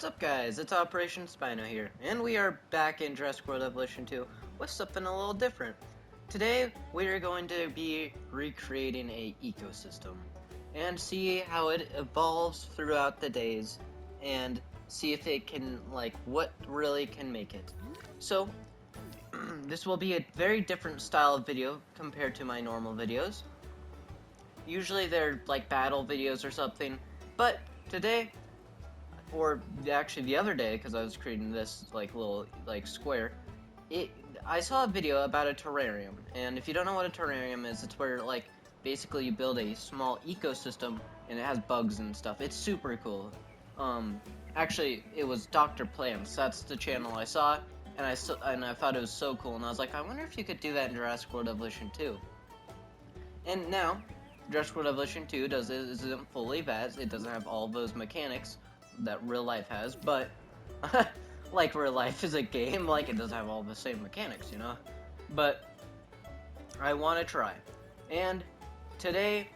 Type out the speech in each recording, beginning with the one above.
What's up, guys? It's Operation Spino here, and we are back in Jurassic World Evolution 2 with something a little different. Today, we are going to be recreating a ecosystem and see how it evolves throughout the days and see if it can, what really can make it. So, this will be a very different style of video compared to my normal videos. Usually they're like battle videos or something, but today, or actually the other day, because I was creating this little square, I saw a video about a terrarium, and if you don't know what a terrarium is, it's where basically you build a small ecosystem and it has bugs and stuff. It's super cool. Actually, it was Dr. Plants. That's the channel I saw, and I thought it was so cool, and I was like, I wonder if you could do that in Jurassic World Evolution 2. And now, Jurassic World Evolution 2 isn't fully vast. It doesn't have all those mechanics that real life has, but like real life is a game, it doesn't have all the same mechanics, you know? But I want to try. And today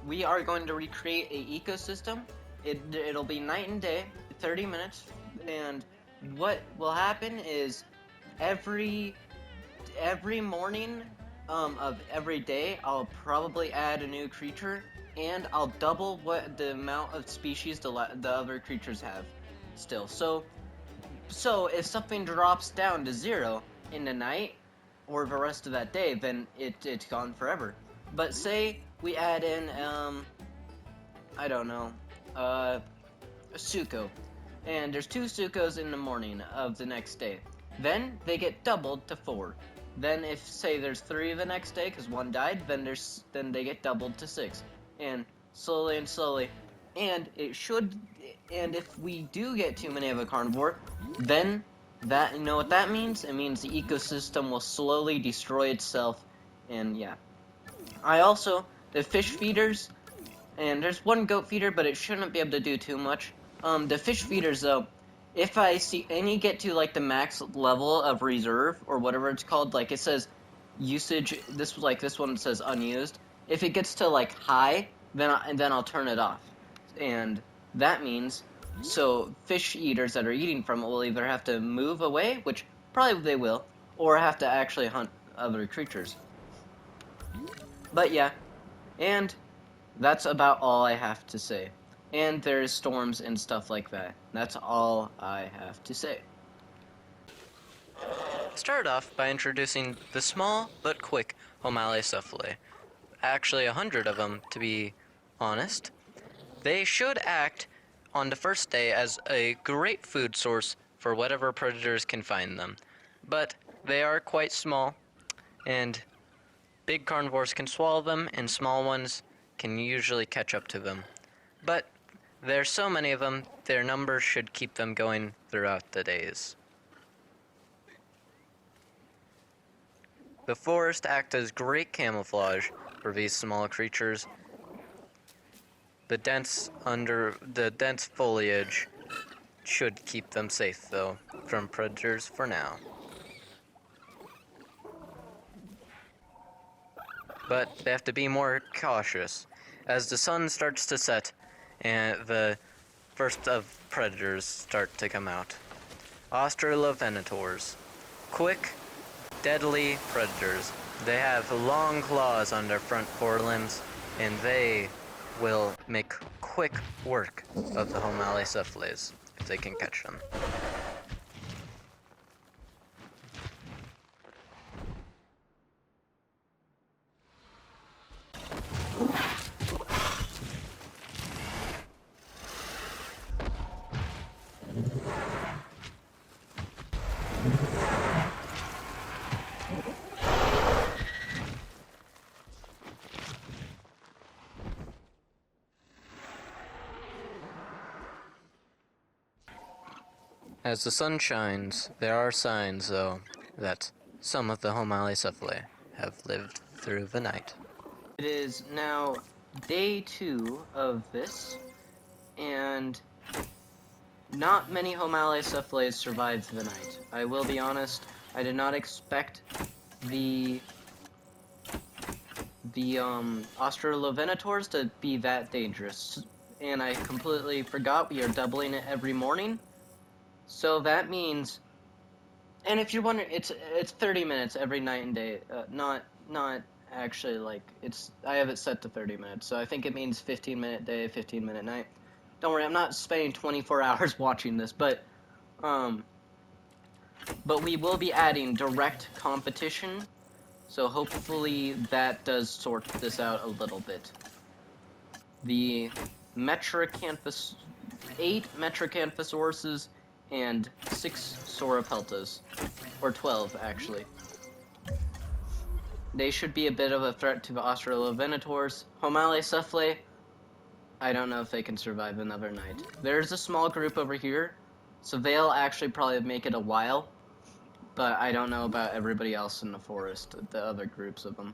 we are going to recreate a ecosystem. It'll be night and day, 30 minutes, and what will happen is every morning of every day I'll probably add a new creature, and I'll double the amount of species the other creatures have still. So if something drops down to 0 in the night or the rest of that day, then it's gone forever. But say we add in I don't know, a Suko, and there's 2 Sukos in the morning of the next day, then they get doubled to 4. Then if say there's 3 the next day because 1 died, then they get doubled to 6. And slowly and slowly, and if we do get too many of a carnivore, then you know what that means? It means the ecosystem will slowly destroy itself, and yeah. The fish feeders, and there's 1 goat feeder, but it shouldn't be able to do too much. The fish feeders though, if I see any get to the max level of reserve, or whatever it's called, it says usage, this one says unused. If it gets to high, then I'll turn it off, and that means fish eaters that are eating from it will either have to move away, which probably they will, or have to actually hunt other creatures. But yeah, and that's about all I have to say. And there's storms and stuff like that. That's all I have to say. Start off by introducing the small but quick Homalocephalae. Actually 100 of them, to be honest. They should act on the first day as a great food source for whatever predators can find them. But they are quite small, and big carnivores can swallow them, and small ones can usually catch up to them. But there's so many of them, their numbers should keep them going throughout the days. The forest acts as great camouflage for these small creatures. The dense foliage should keep them safe, though, from predators for now. But they have to be more cautious. As the sun starts to set, and the first of predators start to come out. Australovenators. Quick, deadly predators. They have long claws on their front forelimbs, and they will make quick work of the Homalocephales if they can catch them. As the sun shines, there are signs, though, that some of the Homalocephalae have lived through the night. It is now day 2 of this, and not many Homalocephalae survived the night. I will be honest, I did not expect the Australovenators to be that dangerous, and I completely forgot we are doubling it every morning. So that means, and if you're wondering, it's 30 minutes every night and day. Not actually like I have it set to 30 minutes. So I think it means 15-minute day, 15-minute night. Don't worry, I'm not spending 24 hours watching this, but we will be adding direct competition. So hopefully that does sort this out a little bit. The Metricanthus, 8 Metricanthusauruses and 6 Sauropeltas, or 12 actually. They should be a bit of a threat to the Australovenators. Homalecephalae, I don't know if they can survive another night. There's a small group over here, so they'll actually probably make it a while, but I don't know about everybody else in the forest, the other groups of them.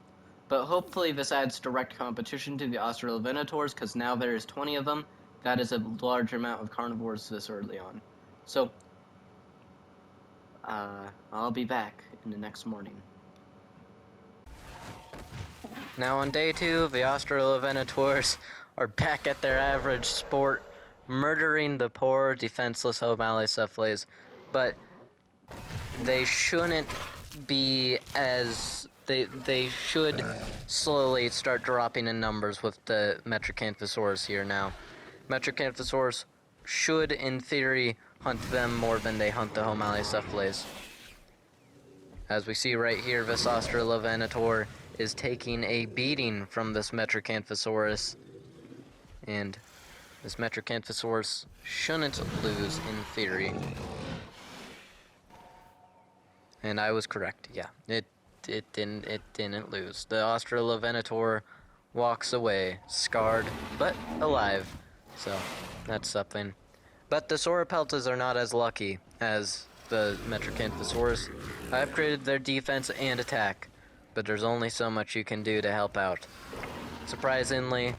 But hopefully this adds direct competition to the Australovenators, because now there's 20 of them. That is a large amount of carnivores this early on. So, I'll be back in the next morning. Now on day 2, the Australovenators are back at their average sport, murdering the poor, defenseless Homalecephales, but they shouldn't be as... They should slowly start dropping in numbers with the Metracanthosaurus here now. Metracanthosaurus should, in theory, hunt them more than they hunt the Homalecephales. As we see right here, this Australovenator is taking a beating from this Metracanthosaurus, and this Metracanthosaurus shouldn't lose in theory. And I was correct, yeah. It didn't lose. The Australovenator walks away, scarred, but alive. So, that's something. But the Sauropeltas are not as lucky as the Metracanthosaurus. I upgraded their defense and attack, but there's only so much you can do to help out. Surprisingly,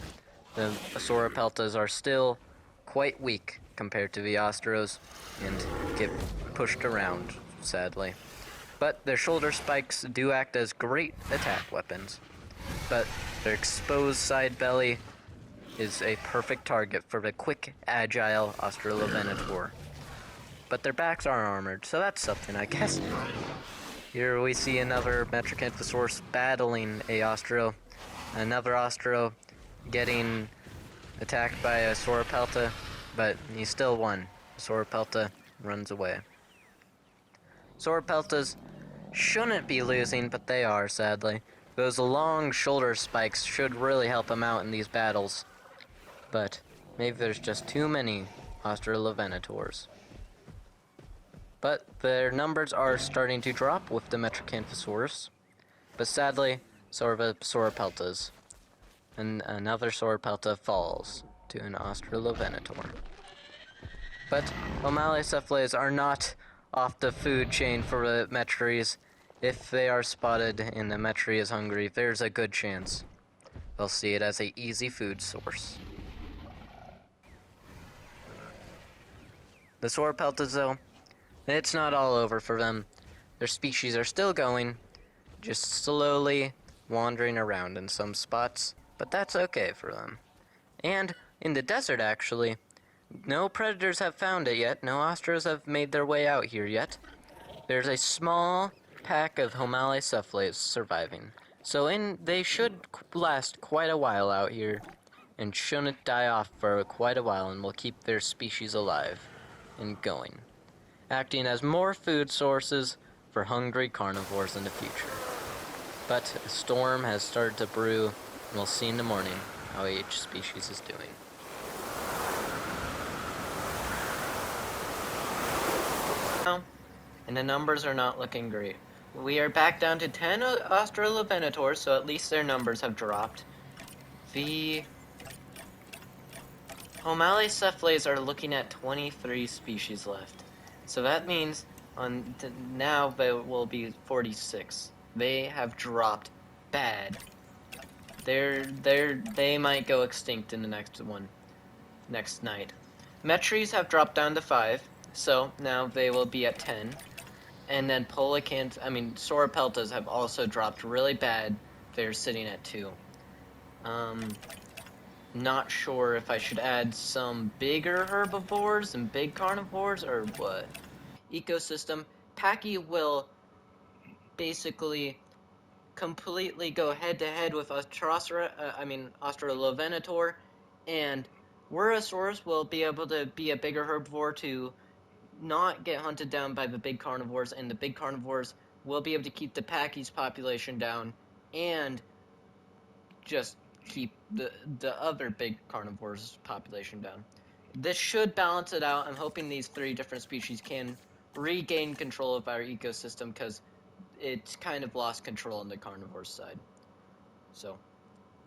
the Sauropeltas are still quite weak compared to the Ostros, and get pushed around, sadly. But their shoulder spikes do act as great attack weapons. But their exposed side belly is a perfect target for the quick, agile Australovenator. But their backs are armored, so that's something, I guess. Here we see another Metracanthosaurus battling a Ostro. Another Ostro getting attacked by a Sauropelta, but he still won. Sauropelta runs away. Sauropeltas shouldn't be losing, but they are, sadly. Those long shoulder spikes should really help them out in these battles. But maybe there's just too many Australovenators. But their numbers are starting to drop with the Metracanthosaurus. But sadly, so are the Sauropeltas. And another Sauropelta falls to an Australovenator. But Homalecephales are not off the food chain for the Metries. If they are spotted and the Metri is hungry, there's a good chance they'll see it as an easy food source. The Sauropeltas, though, it's not all over for them. Their species are still going, just slowly wandering around in some spots, but that's okay for them. And in the desert, actually, no predators have found it yet. No Ostros have made their way out here yet. There's a small pack of Homalecephales surviving. So they should last quite a while out here, and shouldn't die off for quite a while, and will keep their species alive and going, acting as more food sources for hungry carnivores in the future. But a storm has started to brew, and we'll see in the morning how each species is doing. And the numbers are not looking great. We are back down to 10 Australovenators, so at least their numbers have dropped. The Homalecephales are looking at 23 species left. So that means now there will be 46. They have dropped bad. They might go extinct in the next night. Metries have dropped down to 5, so now they will be at 10. And then Sauropeltas have also dropped really bad. They're sitting at 2. Not sure if I should add some bigger herbivores and big carnivores or what. ecosystem, Pachy will basically completely go head-to-head with Australovenator, and Wurosaurus will be able to be a bigger herbivore to not get hunted down by the big carnivores, and the big carnivores will be able to keep the Pachy's population down and just keep the other big carnivores population down. This should balance it out. I'm hoping these 3 different species can regain control of our ecosystem, because it's kind of lost control on the carnivore side. So,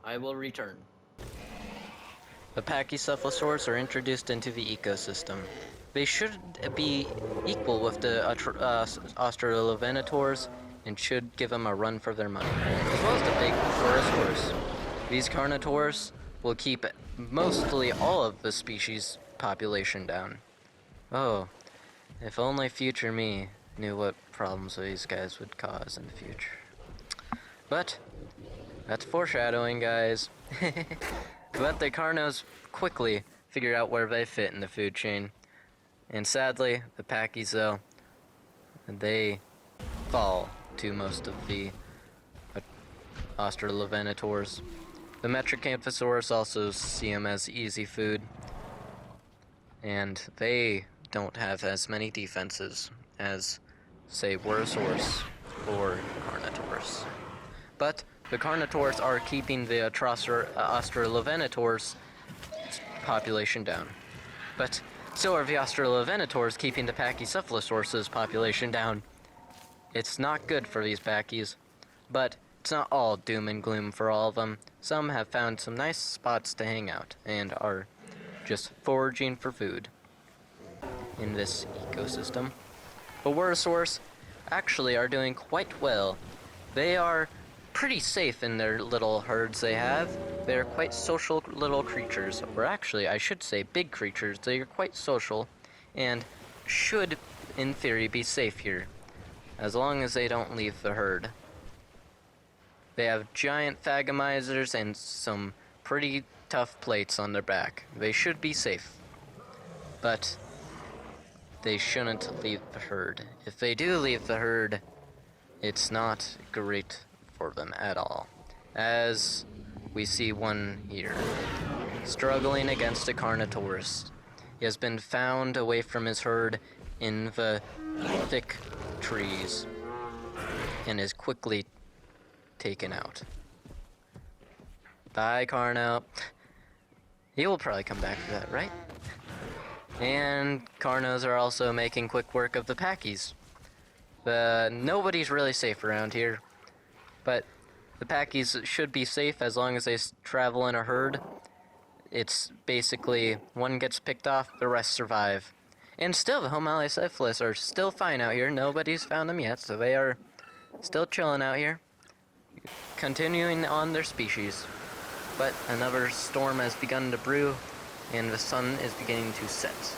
I will return. The Pachycephalosaurs are introduced into the ecosystem. They should be equal with the Australovenators and should give them a run for their money, as well as the big Wurosaurus. These Carnotaurs will keep mostly all of the species population down. Oh, if only future me knew what problems these guys would cause in the future. But that's foreshadowing, guys. But the Carnos quickly figure out where they fit in the food chain. And sadly, the Pachy's, though, they fall to most of the Australovenators. The Metracanthosaurus also see them as easy food, and they don't have as many defenses as, say, Wurosaurus or Carnotaurus. But the Carnotaurs are keeping the Australovenators population down. But so are the Australovenators keeping the Pachycephalosaurus population down. It's not good for these Pachys, but it's not all doom and gloom for all of them. Some have found some nice spots to hang out and are just foraging for food in this ecosystem. The Wurosaurus actually are doing quite well. They are pretty safe in their little herds they have. They're quite social little creatures, or actually I should say big creatures. They are quite social and should, in theory, be safe here, as long as they don't leave the herd. They have giant Thagomisers and some pretty tough plates on their back. They should be safe, but they shouldn't leave the herd. If they do leave the herd, it's not great for them at all. As we see one here, struggling against a Carnotaurus. He has been found away from his herd in the thick trees and is quickly taken out. Bye, Carno. He will probably come back for that, right? And Carnos are also making quick work of the Pachys. Nobody's really safe around here, but the Pachys should be safe as long as they travel in a herd. It's basically one gets picked off, the rest survive. And still, the Homalocephalids are still fine out here. Nobody's found them yet, so they are still chilling out here, continuing on their species. But another storm has begun to brew, and the sun is beginning to set.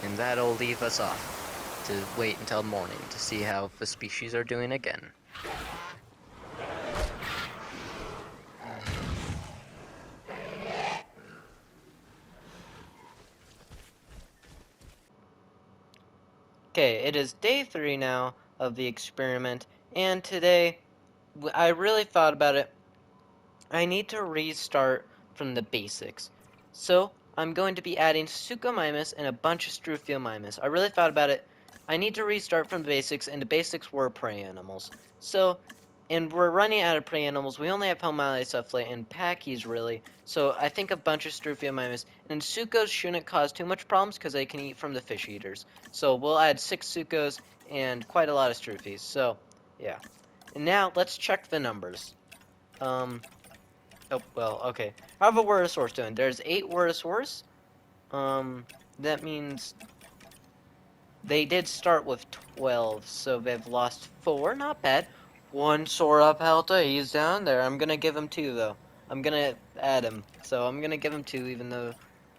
And that'll leave us off to wait until morning to see how the species are doing again. Okay, it is day 3 now of the experiment, and today I really thought about it. I need to restart from the basics. So I'm going to be adding Suchomimus and a bunch of Struthiomimus. I really thought about it. I need to restart from the basics, and the basics were prey animals. So, and we're running out of prey animals. We only have Homalocephali and Pachys, really. So I think a bunch of Struthiomimus. And Suchos shouldn't cause too much problems because they can eat from the fish eaters. So we'll add 6 Suchos and quite a lot of Struthies. So, yeah. And now, let's check the numbers. Oh, well, okay. How are the Wurosaurus doing? There's 8 Wurosaurus. That means they did start with 12, so they've lost 4. Not bad. 1 Sauropelta, he's down there. I'm gonna give him 2, though. I'm gonna add him. So I'm gonna give him 2, even though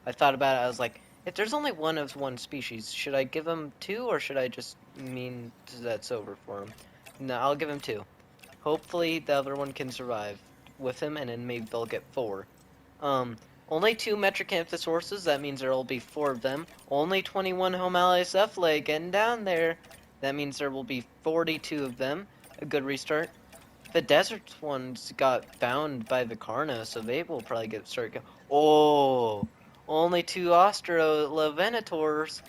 I thought about it. I was like, if there's only one of one species, should I give him 2, or should I just mean that's over for him? No, I'll give him 2. Hopefully the other one can survive with him, and then maybe they'll get 4. Only 2 Metrocanthosaurus, that means there will be 4 of them. Only 21 Homalocephalae getting down there. That means there will be 42 of them. A good restart. The desert ones got found by the Carno, so they will probably start going. Oh, only 2 Australovenators.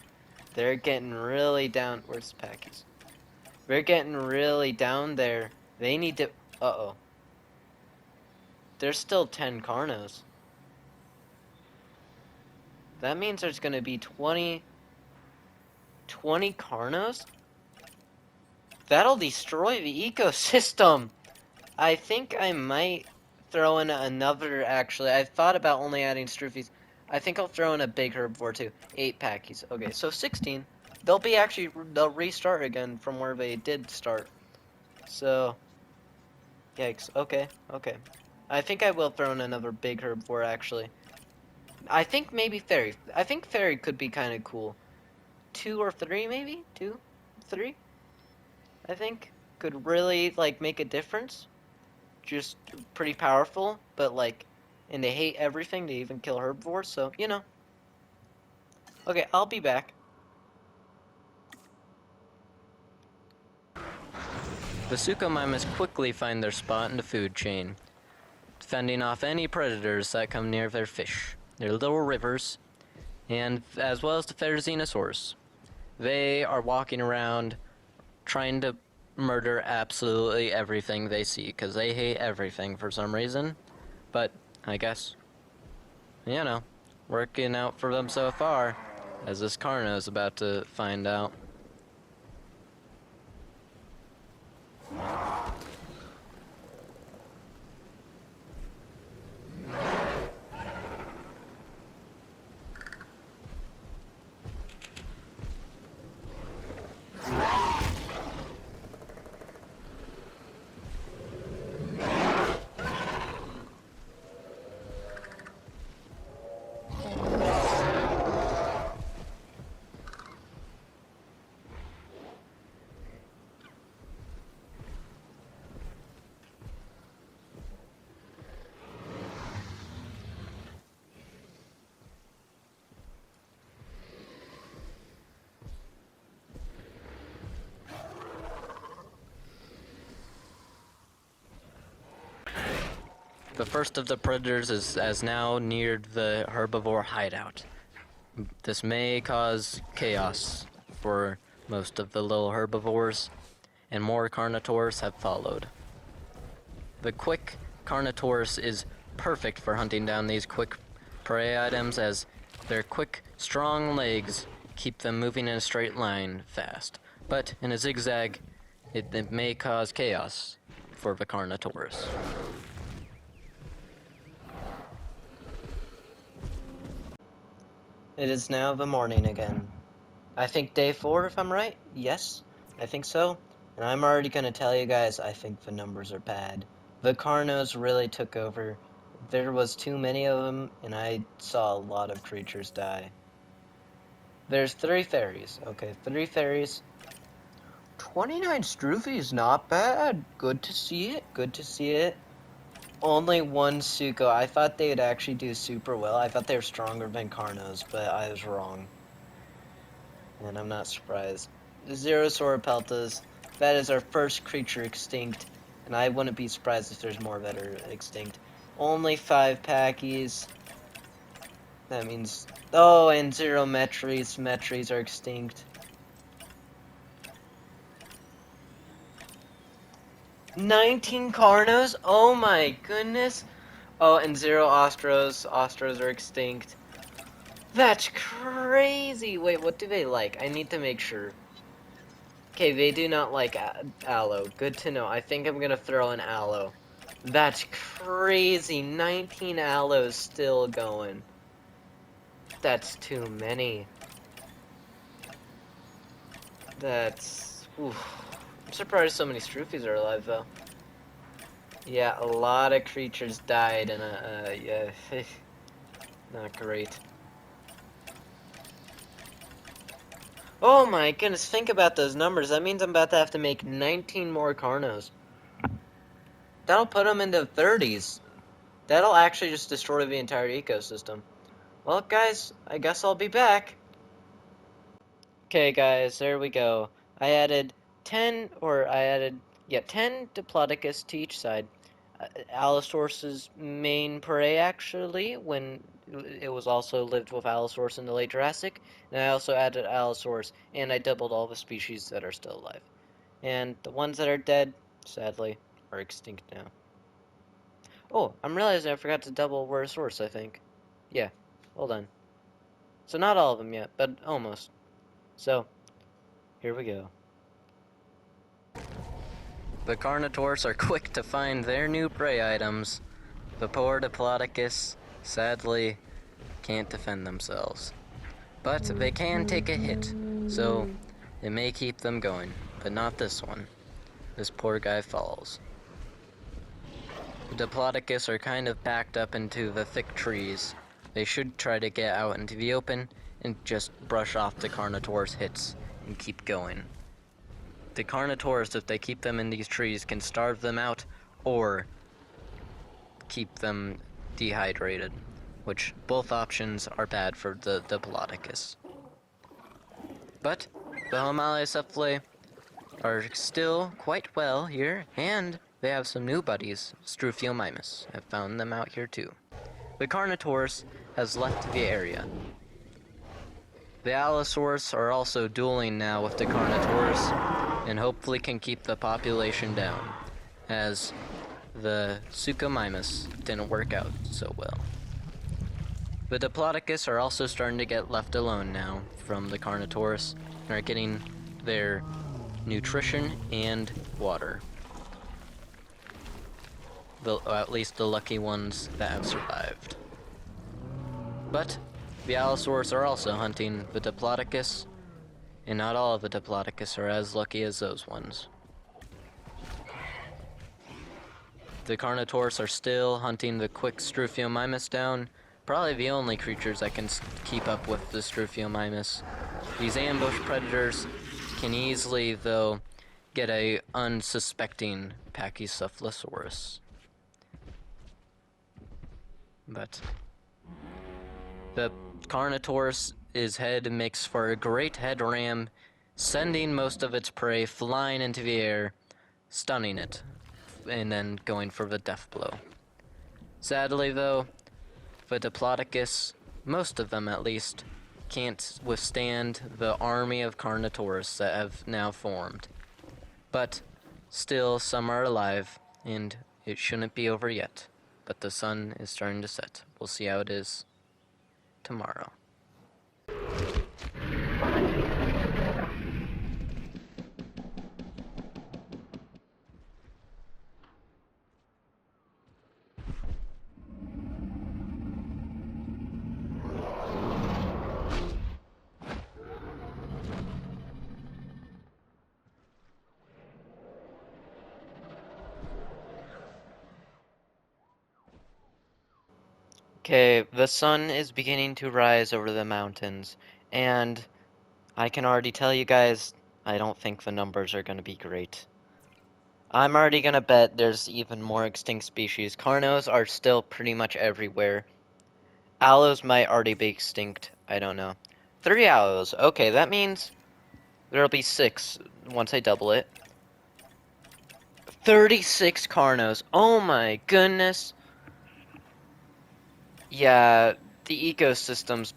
They're getting really down. Where's the Packies? They're getting really down there. They need to. Uh-oh. There's still 10 Carnos. That means there's going to be 20 Carnos? That'll destroy the ecosystem. I think I might throw in another, actually. I thought about only adding Stroofies. I think I'll throw in a big herbivore too. 8 Packies. Okay, so 16. They'll restart again from where they did start. So, yikes. Okay. I think I will throw in another big herbivore, actually. I think maybe Fairy. I think Fairy could be kind of cool. 2 or 3, maybe? 2? 3? I think could really, like, make a difference. Just pretty powerful, but, like, and they hate everything. They even kill herbivores, so, you know. Okay, I'll be back. The Suchomimus quickly find their spot in the food chain, fending off any predators that come near their fish, their little rivers, and as well as the Therizinosaurs. They are walking around trying to murder absolutely everything they see, because they hate everything for some reason. But, I guess, you know, working out for them so far, as this Carno is about to find out. The first of the predators has now neared the herbivore hideout. This may cause chaos for most of the little herbivores, and more Carnotaurus have followed. The quick Carnotaurus is perfect for hunting down these quick prey items, as their quick, strong legs keep them moving in a straight line fast. But in a zigzag, it may cause chaos for the Carnotaurus. It is now the morning again. I think day 4, if I'm right? Yes, I think so. And I'm already gonna tell you guys, I think the numbers are bad. The Carnos really took over. There was too many of them, and I saw a lot of creatures die. There's 3 fairies. Okay, 3 fairies. 29 Stroofies, not bad. Good to see it. Only 1 Sucho. I thought they would actually do super well. I thought they were stronger than Carnos, but I was wrong. And I'm not surprised. 0 Sauropeltas. That is our first creature extinct. And I wouldn't be surprised if there's more that are extinct. Only 5 Packies. That means... Oh, and 0 Metries. Metries are extinct. 19 Carnos? Oh my goodness. Oh, and 0 Ostros. Ostros are extinct. That's crazy. Wait, what do they like? I need to make sure. Okay, they do not like aloe. Good to know. I think I'm gonna throw in aloe. That's crazy. 19 aloes still going. That's too many. That's... Oof. I'm surprised so many Stroofies are alive, though. Yeah, a lot of creatures died in a... yeah, not great. Oh my goodness, think about those numbers. That means I'm about to have to make 19 more Carnos. That'll put them into 30s. That'll actually just destroy the entire ecosystem. Well, guys, I guess I'll be back. Okay, guys, there we go. I added 10 Diplodocus to each side. Allosaurus's main prey, actually, when it was also lived with Allosaurus in the late Jurassic. And I also added Allosaurus, and I doubled all the species that are still alive. And the ones that are dead, sadly, are extinct now. Oh, I'm realizing I forgot to double Worosaurus, I think. Yeah, well done. So not all of them yet, but almost. So, here we go. The Carnotaurs are quick to find their new prey items. The poor Diplodocus, sadly, can't defend themselves. But they can take a hit, so it may keep them going, but not this one. This poor guy falls. The Diplodocus are kind of backed up into the thick trees. They should try to get out into the open and just brush off the Carnotaur's hits and keep going. The Carnotaurs, if they keep them in these trees, can starve them out or keep them dehydrated, which both options are bad for the Diplodocus. But the Homalocephalae are still quite well here, and they have some new buddies, Struthiomimus. I've found them out here too. The Carnotaurus has left the area. The Allosaurus are also dueling now with the Carnotaurus, and hopefully can keep the population down, as the Suchomimus didn't work out so well. The Diplodocus are also starting to get left alone now from the Carnotaurus, and are getting their nutrition and water. At least the lucky ones that have survived. But the Allosaurus are also hunting the Diplodocus, and not all of the Diplodocus are as lucky as those ones. The Carnotaurus are still hunting the quick Struthiomimus down, probably the only creatures that can keep up with the Struthiomimus. These ambush predators can easily, though, get a unsuspecting Pachycephalosaurus. But the Carnotaurus' head makes for a great head ram, sending most of its prey flying into the air, stunning it, and then going for the death blow. Sadly, though, the Diplodocus, most of them at least, can't withstand the army of Carnotaurus that have now formed. But still, some are alive, and it shouldn't be over yet. But the sun is starting to set. We'll see how it is tomorrow. Okay, the sun is beginning to rise over the mountains, and I can already tell you guys, I don't think the numbers are going to be great. I'm already going to bet there's even more extinct species. Carnos are still pretty much everywhere. Allos might already be extinct, I don't know. 3 allos, okay, that means there'll be 6 once I double it. 36 Carnos, oh my goodness! Yeah, the ecosystem's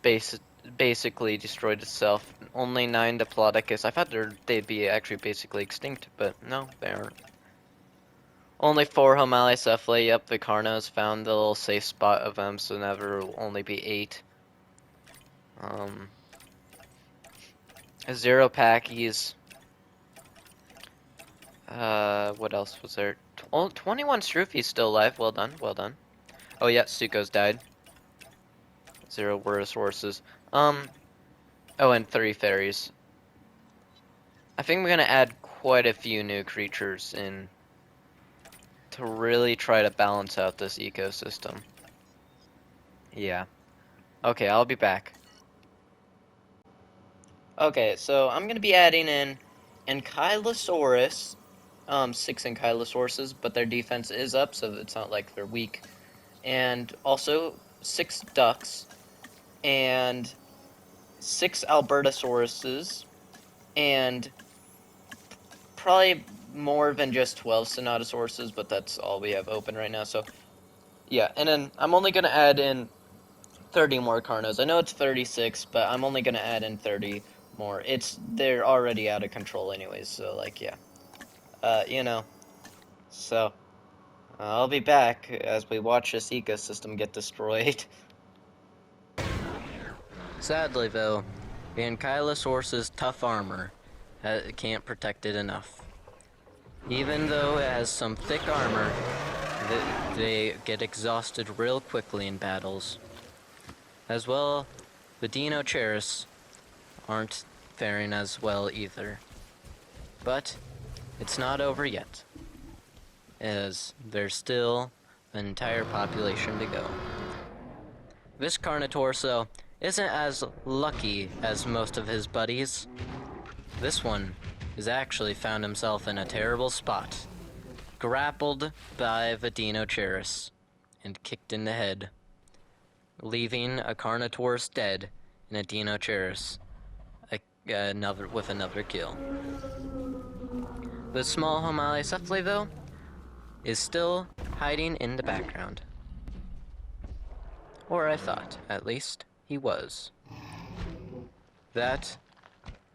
basically destroyed itself. Only 9 Diplodocus. I thought they'd be actually basically extinct, but no, they aren't. Only 4 Homalocephalae. Yep, the Carnos found the little safe spot of them, so now there will only be 8. 0 Pachy's. What else was there? 21 Struthi's still alive. Well done, well done. Oh yeah, Sucho's died. 0 Worosaurus. Oh, and 3 fairies. I think we're gonna add quite a few new creatures in to really try to balance out this ecosystem. Yeah. Okay, I'll be back. Okay, so I'm gonna be adding in Ankylosaurus, 6 Ankylosauruses, but their defense is up, so it's not like they're weak. and also 6 ducks, and 6 Albertosauruses, and probably more than just 12 Sonatosauruses, but that's all we have open right now, so yeah. And then I'm only going to add in 30 more Carnos. I know it's 36, but I'm only going to add in 30 more. They're already out of control anyways, so like, yeah. You know, so I'll be back as we watch this ecosystem get destroyed. Sadly, though, the Ankylosaurus's tough armor can't protect it enough. Even though it has some thick armor, they get exhausted real quickly in battles. As well, the Deinocheirus aren't faring as well either. But it's not over yet, as there's still an entire population to go. This Carnotaurus isn't as lucky as most of his buddies. This one has actually found himself in a terrible spot, grappled by the Deinocheirus and kicked in the head, leaving a Carnotaurus dead and a Deinocheirus with another kill. The small Homalocephale, though, is still hiding in the background. Or I thought, at least, he was. That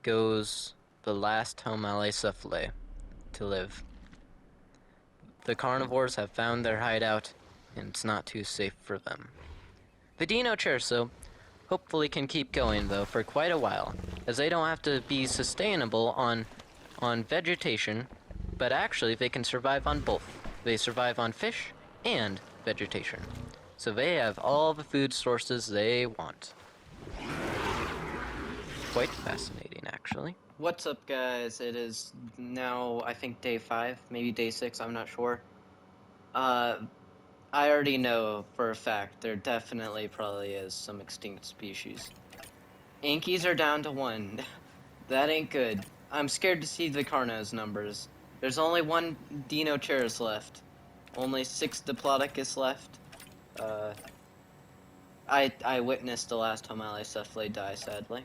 goes the last Homalocephale to live. The carnivores have found their hideout, and it's not too safe for them. The Deinocheirus hopefully can keep going, though, for quite a while, as they don't have to be sustainable on vegetation, but actually they can survive on both. They survive on fish and vegetation. So they have all the food sources they want. Quite fascinating, actually. What's up, guys? It is now, I think, day 5, maybe day 6, I'm not sure. I already know for a fact there definitely probably is some extinct species. Ankies are down to 1. That ain't good. I'm scared to see the Carnos numbers. There's only 1 Deinocheirus left. Only 6 Diplodocus left. I witnessed the last Homalocephale die, sadly.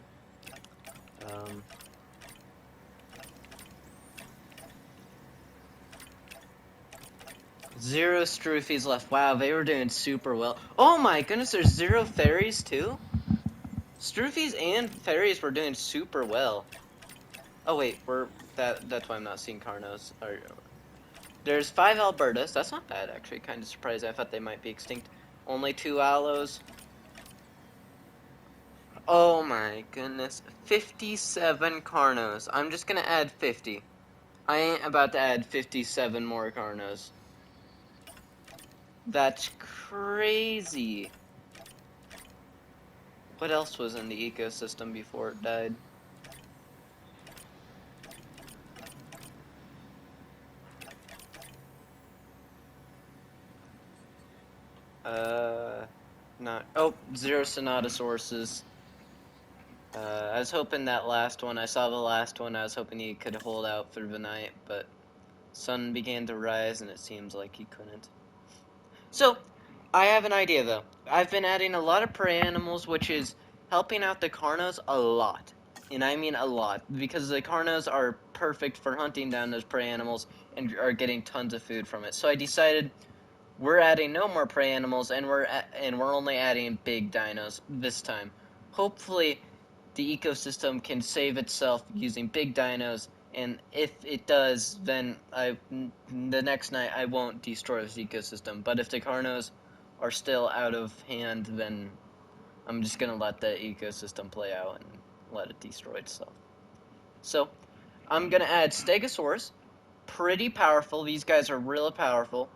0 Stroofies left. Wow, they were doing super well. Oh my goodness, there's 0 fairies too? Stroofies and fairies were doing super well. Oh wait, that's why I'm not seeing Carnos. There's 5 Albertas. That's not bad, actually. Kind of surprised. I thought they might be extinct. Only 2 Allos. Oh my goodness. 57 Carnos. I'm just gonna add 50. I ain't about to add 57 more Carnos. That's crazy. What else was in the ecosystem before it died? Not. Oh, 0 Sonatosauruses. I was hoping that last one, I saw the last one, I was hoping he could hold out through the night, but sun began to rise and it seems like he couldn't. So, I have an idea though. I've been adding a lot of prey animals, which is helping out the Carnos a lot. And I mean a lot, because the Carnos are perfect for hunting down those prey animals and are getting tons of food from it. So I decided we're adding no more prey animals, and we're only adding big dinos this time. Hopefully, the ecosystem can save itself using big dinos, and if it does, then the next night I won't destroy this ecosystem. But if the Carnos are still out of hand, then I'm just gonna let the ecosystem play out and let it destroy itself. So, I'm gonna add Stegosaurus. Pretty powerful. These guys are really powerful.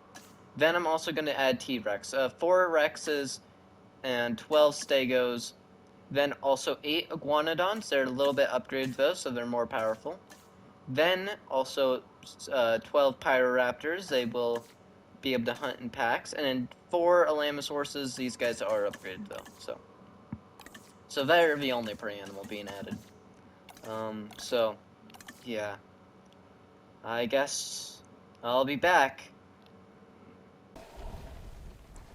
Then I'm also going to add T-Rex. 4 Rexes and 12 Stegos. Then also 8 Iguanodons. They're a little bit upgraded though, so they're more powerful. Then also 12 Pyroraptors. They will be able to hunt in packs. And then 4 Alamosaurus. These guys are upgraded though. So they're the only prey animal being added. So, yeah. I guess I'll be back.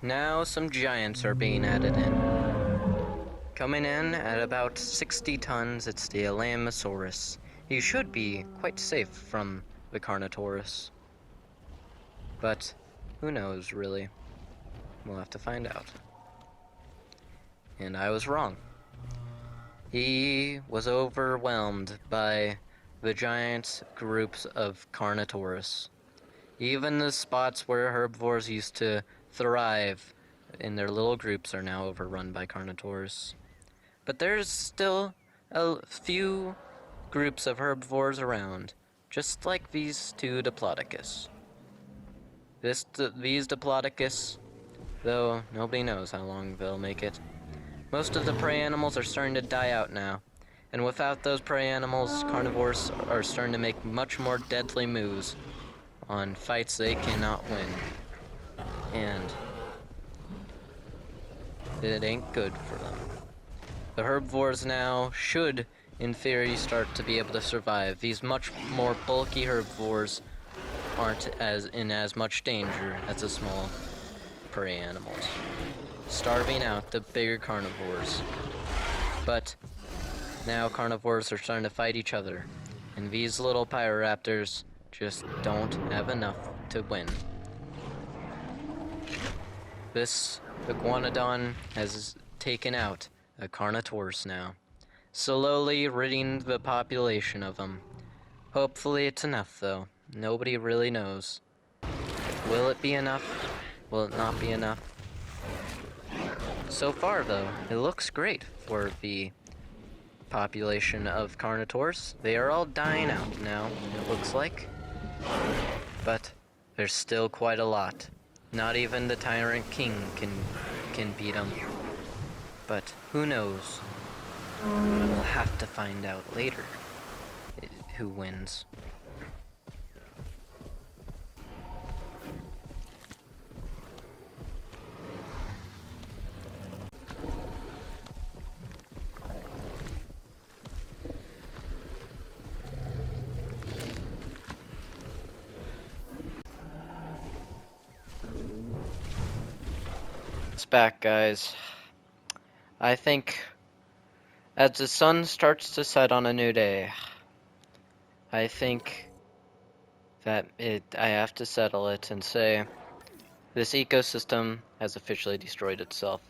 Now some giants are being added in. Coming in at about 60 tons, it's the Alamosaurus. He should be quite safe from the Carnotaurus. But who knows, really? We'll have to find out. And I was wrong. He was overwhelmed by the giant groups of Carnotaurus. Even the spots where herbivores used to thrive in their little groups are now overrun by Carnotaurus. But there's still a few groups of herbivores around, just like these two Diplodocus. These Diplodocus, though nobody knows how long they'll make it. Most of the prey animals are starting to die out now, and without those prey animals, carnivores are starting to make much more deadly moves on fights they cannot win. And it ain't good for them. The herbivores now should, in theory, start to be able to survive. These much more bulky herbivores aren't in as much danger as the small prey animals, starving out the bigger carnivores. But now carnivores are starting to fight each other, and these little Pyroraptors just don't have enough to win. This Iguanodon has taken out a Carnotaurus now, slowly ridding the population of them. Hopefully it's enough, though. Nobody really knows. Will it be enough? Will it not be enough? So far, though, it looks great for the population of Carnotaurus. They are all dying out now, it looks like. But there's still quite a lot. Not even the Tyrant King can beat them. But who knows? We'll have to find out later who wins. It's back, guys. I think as the sun starts to set on a new day, I think that I have to settle it and say this ecosystem has officially destroyed itself.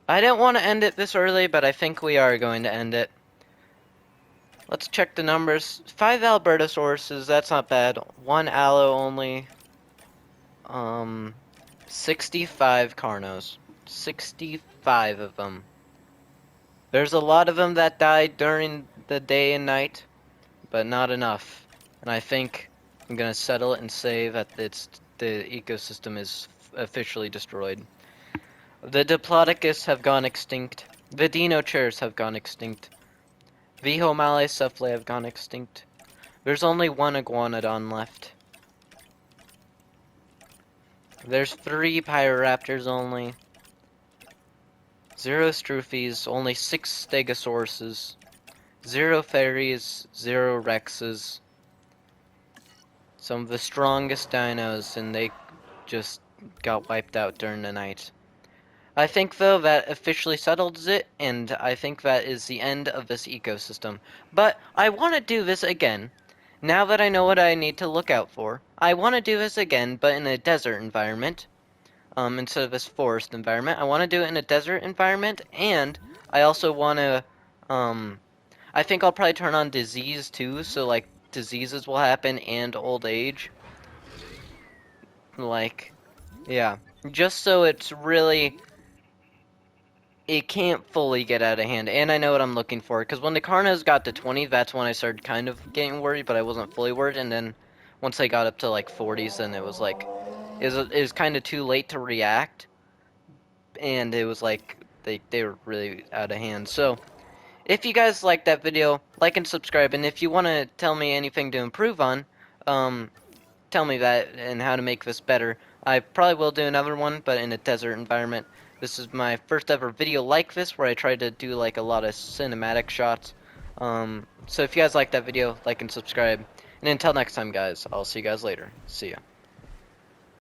I didn't want to end it this early, but I think we are going to end it. Let's check the numbers. 5 Albertosauruses, that's not bad. 1 Allo only. 65 Carnos. 65 of them. There's a lot of them that died during the day and night, but not enough. And I think I'm gonna settle it and say that the ecosystem is officially destroyed. The Diplodocus have gone extinct. The Dinochairs have gone extinct. The Homalocephalae have gone extinct. There's only 1 Iguanodon left. There's 3 Pyroraptors only. 0 Struthies, only 6 Stegosauruses. 0 Fairies, 0 Rexes. Some of the strongest dinos, and they just got wiped out during the night. I think, though, that officially settles it, and I think that is the end of this ecosystem. But I want to do this again. Now that I know what I need to look out for, I want to do this again, but in a desert environment. Instead of this forest environment. I want to do it in a desert environment, and I also want to, I think I'll probably turn on disease, too, so, like, diseases will happen and old age. Like, yeah. Just so it's really... It can't fully get out of hand, and I know what I'm looking for, because when the Carnos got to 20, that's when I started kind of getting worried, but I wasn't fully worried, and then once I got up to, like, 40s, then it was, like, it was kind of too late to react, and it was, like, they were really out of hand. So, if you guys liked that video, like and subscribe, and if you want to tell me anything to improve on, tell me that and how to make this better. I probably will do another one, but in a desert environment. This is my first ever video like this, where I tried to do like a lot of cinematic shots. So if you guys like that video, like and subscribe. And until next time, guys, I'll see you guys later. See ya.